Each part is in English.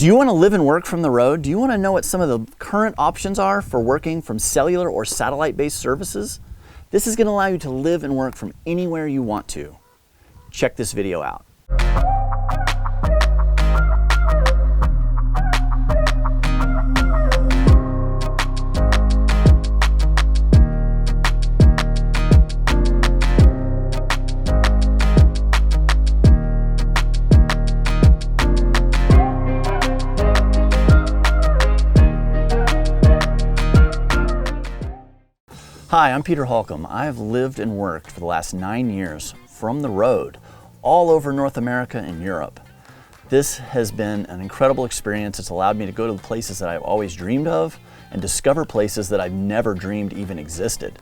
Do you want to live and work from the road? Do you want to know what some of the current options are for working from cellular or satellite-based services? This is going to allow you to live and work from anywhere you want to. Check this video out. Hi, I'm Peter Holcombe. I have lived and worked for the last 9 years from the road all over North America and Europe. This has been an incredible experience. It's allowed me to go to the places that I've always dreamed of and discover places that I've never dreamed even existed.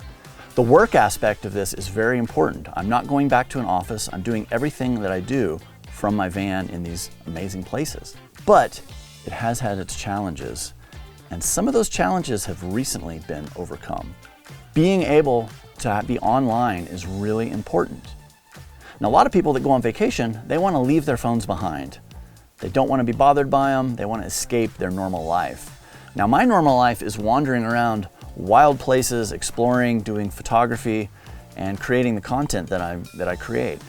The work aspect of this is very important. I'm not going back to an office. I'm doing everything that I do from my van in these amazing places. But it has had its challenges, and some of those challenges have recently been overcome. Being able to be online is really important. Now, a lot of people that go on vacation, they want to leave their phones behind. They don't want to be bothered by them. They want to escape their normal life. Now, my normal life is wandering around wild places, exploring, doing photography, and creating the content that I create.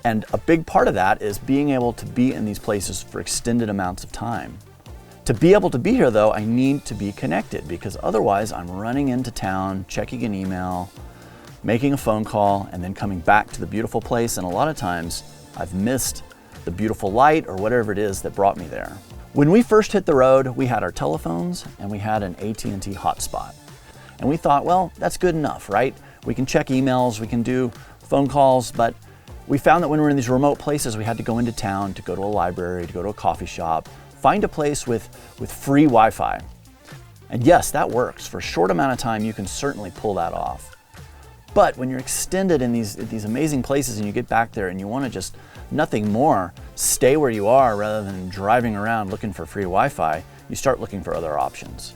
And a big part of that is being able to be in these places for extended amounts of time. To be able to be here though, I need to be connected, because otherwise I'm running into town, checking an email, making a phone call, and then coming back to the beautiful place, and a lot of times I've missed the beautiful light or whatever it is that brought me there. When we first hit the road, we had our telephones and we had an AT&T hotspot. And we thought, well, that's good enough, right? We can check emails, we can do phone calls, but we found that when we were in these remote places, we had to go into town, to go to a library, to go to a coffee shop, find a place with free Wi-Fi. And yes, that works. For a short amount of time, you can certainly pull that off. But when you're extended in these amazing places and you get back there and you want to just nothing more, stay where you are rather than driving around looking for free Wi-Fi, you start looking for other options.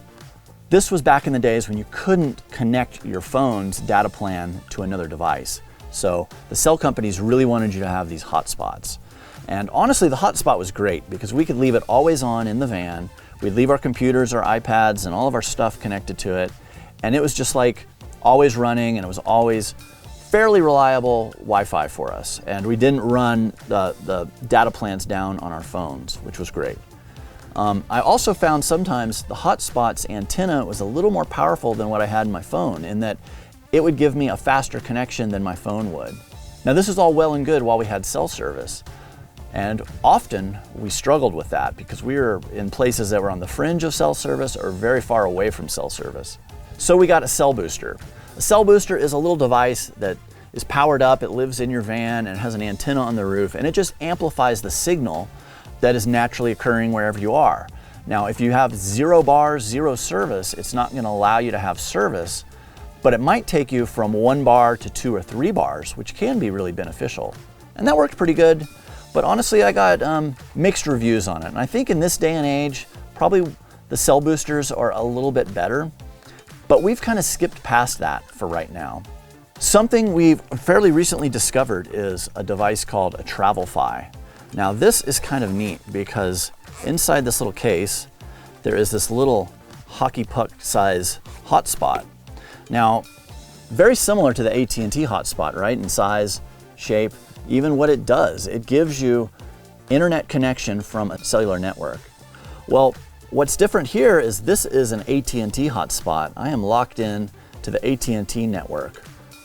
This was back in the days when you couldn't connect your phone's data plan to another device. So the cell companies really wanted you to have these hotspots. And honestly, the hotspot was great because we could leave it always on in the van. We'd leave our computers, our iPads, and all of our stuff connected to it. And it was just like always running, and it was always fairly reliable Wi-Fi for us. And we didn't run the data plans down on our phones, which was great. I also found sometimes the hotspot's antenna was a little more powerful than what I had in my phone, in that it would give me a faster connection than my phone would. Now, this is all well and good while we had cell service. And often we struggled with that because we were in places that were on the fringe of cell service or very far away from cell service. So we got a cell booster. A cell booster is a little device that is powered up, it lives in your van, and it has an antenna on the roof, and it just amplifies the signal that is naturally occurring wherever you are. Now, if you have 0 bars, 0 service, it's not going to allow you to have service, but it might take you from 1 bar to 2 or 3 bars, which can be really beneficial. And that worked pretty good. But honestly, I got mixed reviews on it. And I think in this day and age, probably the cell boosters are a little bit better, but we've kind of skipped past that for right now. Something we've fairly recently discovered is a device called a TravleFi. Now, this is kind of neat because inside this little case, there is this little hockey puck size hotspot. Now, very similar to the AT&T hotspot, right? In size, shape, even what it does. It gives you internet connection from a cellular network. Well, what's different here is this is an AT&T hotspot. I am locked in to the AT&T network.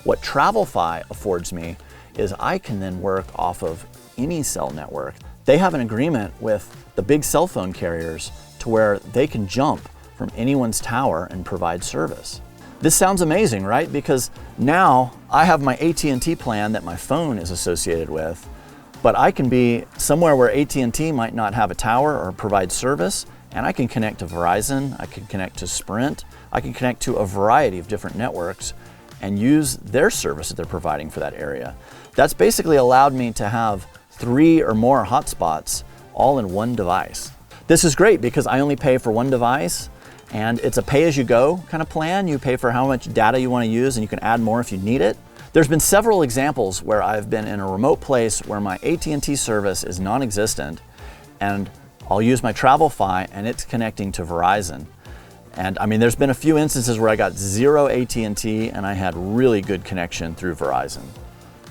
What TravleFi affords me is I can then work off of any cell network. They have an agreement with the big cell phone carriers to where they can jump from anyone's tower and provide service. This sounds amazing, right? Because now I have my AT&T plan that my phone is associated with, but I can be somewhere where AT&T might not have a tower or provide service, and I can connect to Verizon, I can connect to Sprint, I can connect to a variety of different networks and use their service that they're providing for that area. That's basically allowed me to have 3 or more hotspots all in one device. This is great because I only pay for one device, and it's a pay-as-you-go kind of plan. You pay for how much data you want to use, and you can add more if you need it. There's been several examples where I've been in a remote place where my AT&T service is non-existent, and I'll use my TravleFi and it's connecting to Verizon. And I mean, there's been a few instances where I got 0 AT&T and I had really good connection through Verizon.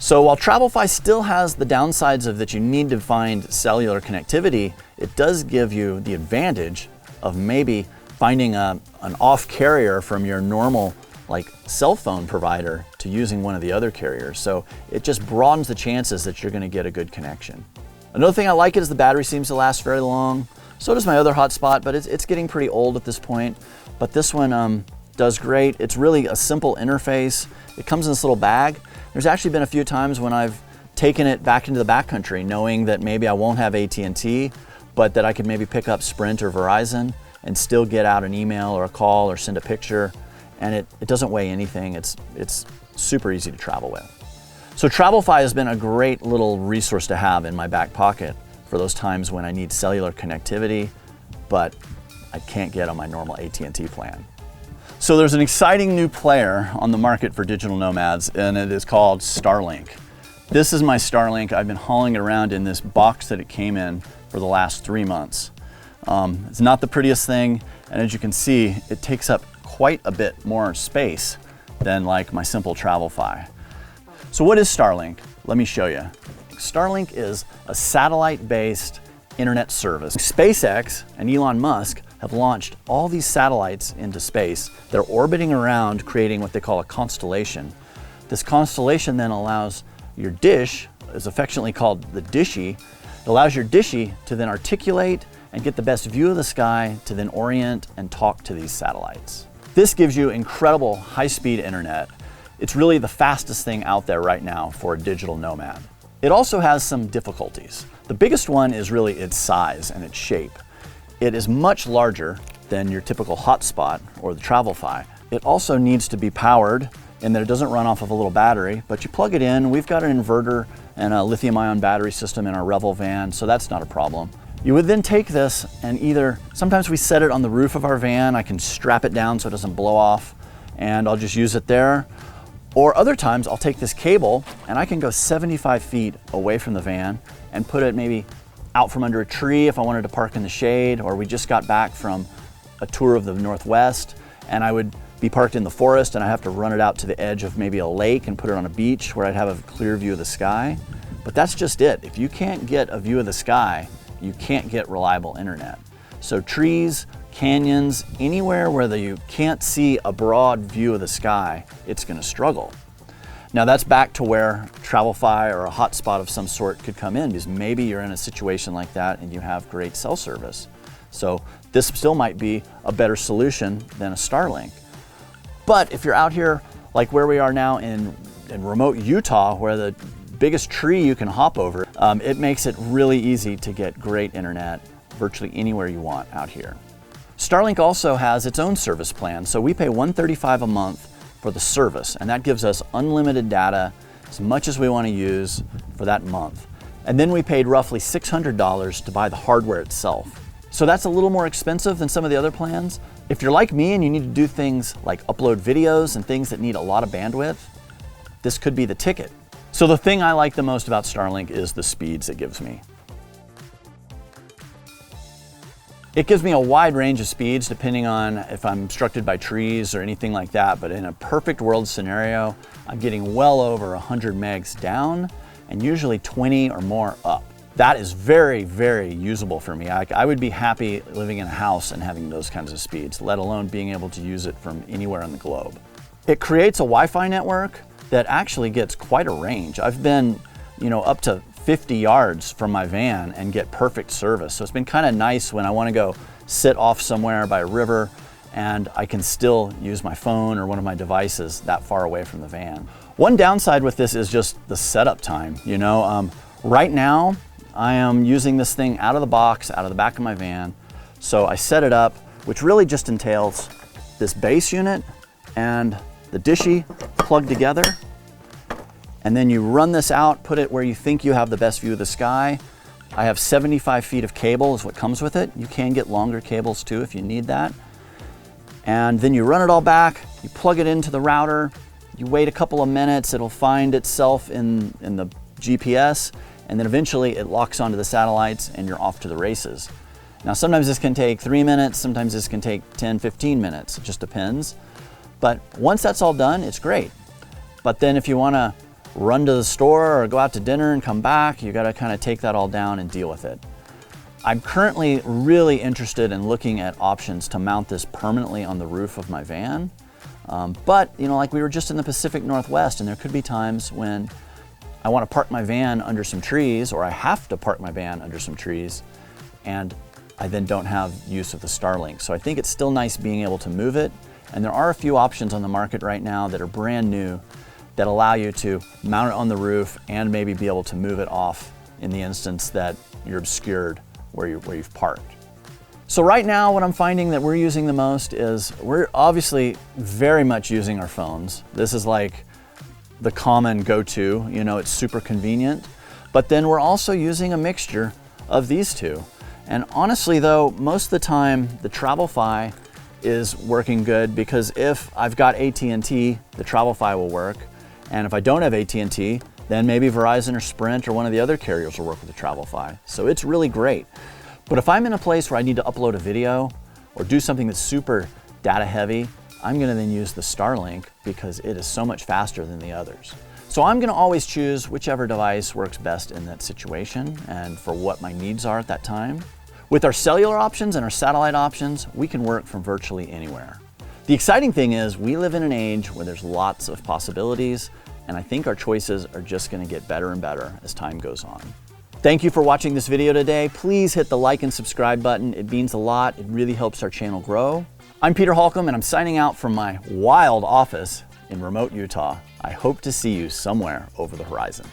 So while TravleFi still has the downsides of that you need to find cellular connectivity, it does give you the advantage of maybe finding an off carrier from your normal cell phone provider to using one of the other carriers. So it just broadens the chances that you're gonna get a good connection. Another thing I like is the battery seems to last very long. So does my other hotspot, but it's getting pretty old at this point. But this one does great. It's really a simple interface. It comes in this little bag. There's actually been a few times when I've taken it back into the backcountry knowing that maybe I won't have AT&T, but that I could maybe pick up Sprint or Verizon and still get out an email or a call or send a picture. And it doesn't weigh anything. It's super easy to travel with. So TravleFi has been a great little resource to have in my back pocket for those times when I need cellular connectivity, but I can't get on my normal AT&T plan. So there's an exciting new player on the market for digital nomads, and it is called Starlink. This is my Starlink. I've been hauling it around in this box that it came in for the last 3 months. It's not the prettiest thing, and as you can see, it takes up quite a bit more space than like my simple TravleFi. So what is Starlink? Let me show you. Starlink is a satellite-based internet service. SpaceX and Elon Musk have launched all these satellites into space. They're orbiting around, creating what they call a constellation. This constellation then allows your dish, is affectionately called the dishy, it allows your dishy to then articulate and get the best view of the sky to then orient and talk to these satellites. This gives you incredible high-speed internet. It's really the fastest thing out there right now for a digital nomad. It also has some difficulties. The biggest one is really its size and its shape. It is much larger than your typical hotspot or the TravleFi. It also needs to be powered in that it doesn't run off of a little battery, but you plug it in. We've got an inverter and a lithium-ion battery system in our Revel van, so that's not a problem. You would then take this and sometimes we set it on the roof of our van. I can strap it down so it doesn't blow off, and I'll just use it there. Or other times I'll take this cable and I can go 75 feet away from the van and put it maybe out from under a tree if I wanted to park in the shade, or we just got back from a tour of the Northwest and I would be parked in the forest and I have to run it out to the edge of maybe a lake and put it on a beach where I'd have a clear view of the sky. But that's just it. If you can't get a view of the sky, you can't get reliable internet. So trees, canyons, anywhere where you can't see a broad view of the sky, it's gonna struggle. Now that's back to where TravleFi or a hotspot of some sort could come in, because maybe you're in a situation like that and you have great cell service. So this still might be a better solution than a Starlink. But if you're out here like where we are now in remote Utah, where the biggest tree you can hop over, it makes it really easy to get great internet virtually anywhere you want out here. Starlink also has its own service plan, so we pay $135 a month for the service, and that gives us unlimited data, as much as we want to use for that month. And then we paid roughly $600 to buy the hardware itself. So that's a little more expensive than some of the other plans. If you're like me and you need to do things like upload videos and things that need a lot of bandwidth, this could be the ticket. So the thing I like the most about Starlink is the speeds it gives me. It gives me a wide range of speeds depending on if I'm obstructed by trees or anything like that, but in a perfect world scenario, I'm getting well over 100 megs down and usually 20 or more up. That is very, very usable for me. I would be happy living in a house and having those kinds of speeds, let alone being able to use it from anywhere on the globe. It creates a Wi-Fi network that actually gets quite a range. I've been, up to 50 yards from my van and get perfect service. So it's been kind of nice when I want to go sit off somewhere by a river and I can still use my phone or one of my devices that far away from the van. One downside with this is just the setup time. Right now I am using this thing out of the box, out of the back of my van. So I set it up, which really just entails this base unit and the dishy plugged together. And then you run this out, put it where you think you have the best view of the sky. I have 75 feet of cable is what comes with it. You can get longer cables too if you need that. And then you run it all back, you plug it into the router, you wait a couple of minutes, it'll find itself in the GPS, and then eventually it locks onto the satellites and you're off to the races. Now sometimes this can take 3 minutes, sometimes this can take 10, 15 minutes, it just depends. But once that's all done, it's great. But then if you wanna run to the store or go out to dinner and come back, you gotta kind of take that all down and deal with it. I'm currently really interested in looking at options to mount this permanently on the roof of my van. But like we were just in the Pacific Northwest, and there could be times when I want to park my van under some trees, or I have to park my van under some trees, and I then don't have use of the Starlink. So I think it's still nice being able to move it. And there are a few options on the market right now that are brand new that allow you to mount it on the roof and maybe be able to move it off in the instance that you're obscured where you've parked. So right now what I'm finding that we're using the most is we're obviously very much using our phones. This is like the common go-to, it's super convenient. But then we're also using a mixture of these two. And honestly though, most of the time the TravleFi is working good, because if I've got AT&T, the TravleFi will work. And if I don't have AT&T, then maybe Verizon or Sprint or one of the other carriers will work with the TravleFi. So it's really great. But if I'm in a place where I need to upload a video or do something that's super data heavy, I'm gonna then use the Starlink because it is so much faster than the others. So I'm gonna always choose whichever device works best in that situation and for what my needs are at that time. With our cellular options and our satellite options, we can work from virtually anywhere. The exciting thing is we live in an age where there's lots of possibilities, and I think our choices are just gonna get better and better as time goes on. Thank you for watching this video today. Please hit the like and subscribe button. It means a lot. It really helps our channel grow. I'm Peter Holcombe, and I'm signing out from my wild office in remote Utah. I hope to see you somewhere over the horizon.